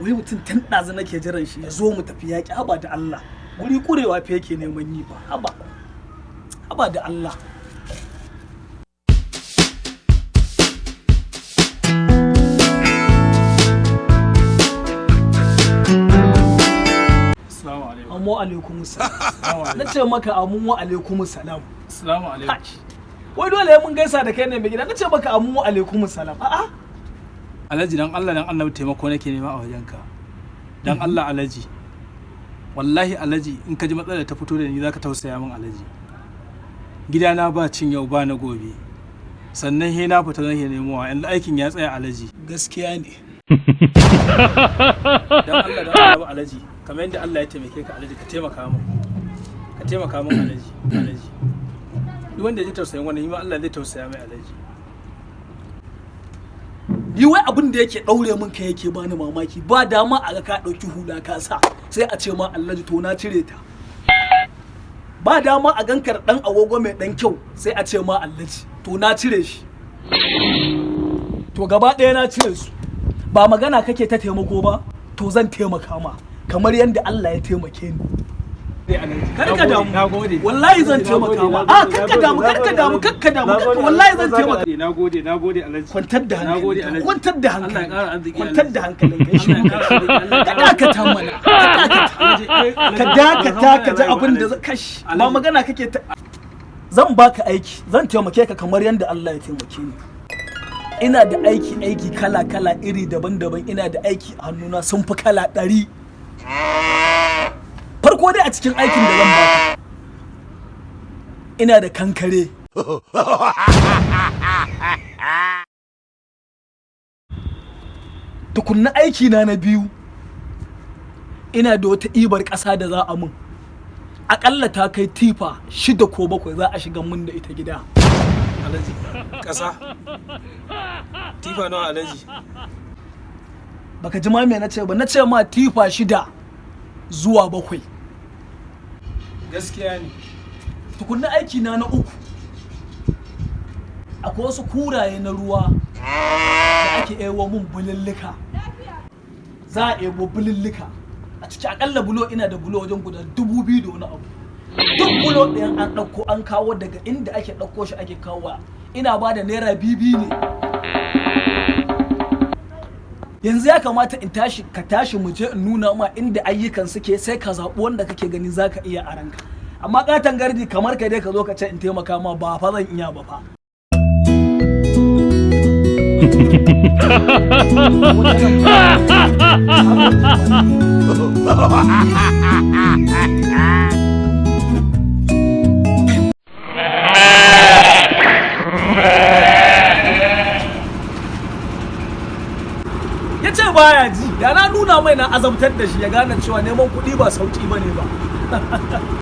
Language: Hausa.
wai mutum tun ɗazu nake jiran shi ya zo mu tafi yaƙi. Haba da Allah, guri kurewa fa yake neman yi ba. Haba da Allah. Amu alaikum salam. Na ce maka amu alaikum salam. Assalamu alaikum. Wai dole mun gaisa da kai ne mai gida. Na ce maka amu alaikum salam. A'a. Alhaji dan Allah dan Allah taimako nake nema a wajenka. Dan Allah Alhaji. Wallahi Alhaji in ka ji matsalar ta fito da ni zaka tausaya min Alhaji. Gidana ba cin yau ba na gobe. Sannan he na fita zan nemo wa aikin ya tsaya Alhaji. Gaskiya ne. Dan Allah Alhaji. Kamar yadda Allah ya taimake ka Alhaji ka taimaka min Alhaji. Duk wanda ya ji tausayin wannan yi ma Allah zai tausaya mai Alhaji. Ni wai abin da yake daure min kai yake bani mamaki, ba dama a ga ka dauki hula ka sa sai a ce ma Alhaji to na cire ta. Ba dama a gankar dan agogo mai dan kyau sai a ce ma Alhaji to na cire shi. To gaba ɗaya na cire su. Ba magana kake ta taimako ba, to zan taimaka ma. Kamar yadda Allah ya taimake ni. Karka damu. Wallahi zan taimaka ma. Karka damu. Wallahi zan taimaka. Nagode Alhaji. Kwantar da hankali. Kwantar da hankali. Allah ya ƙara arziki. Kwantar da hankalin kai shi. Ka dakata mana. Ka dakata ka ji abin da kashi. Ba magana kake ta. Zan baka aiki. Zan taimake ka kamar yadda Allah ya taimake ni. Ina da aiki kala iri daban-daban. Ina da aiki a hannuna sun fi kala 100. Farko dai a cikin aikin da zan baka ina da kankare, tukunna aiki na biyu ina da wata ibar ƙasa da za a mun aƙalla ta kai tifa 6 ko 7 za a shiga mun da ita gida. Alhaji ƙasa tifa nawa Alhaji? Baka ji ma me nace ba? Nace ma tifa 6 zuwa 7. Gaskiya ne. Tukunna aiki na 3 akwai wasu kuraye na ruwa da ake ewo mun bulillika. Za a ebo bulillika a ciki akalla bulo ina da bulo wajen guda 2000 da wani abu. Duk bulo ɗayan an ɗauko an kawo daga inda ake ɗauko shi ake kawo, ina ba da naira 2 ne. Yanzu ya kamata in tashi ka tashi mu je in nuna ma inda ayyukan suke sai ka zaɓi wanda kake gani zaka iya a ranka. Amma katan gardi kamar kai dai ka zo ka ce in taimaka ma ba fa zan iya ba fa. Ya ce baya ji, da na nuna mai na azabtar da shi ya gane cewa neman kuɗi ba sauƙi bane ba.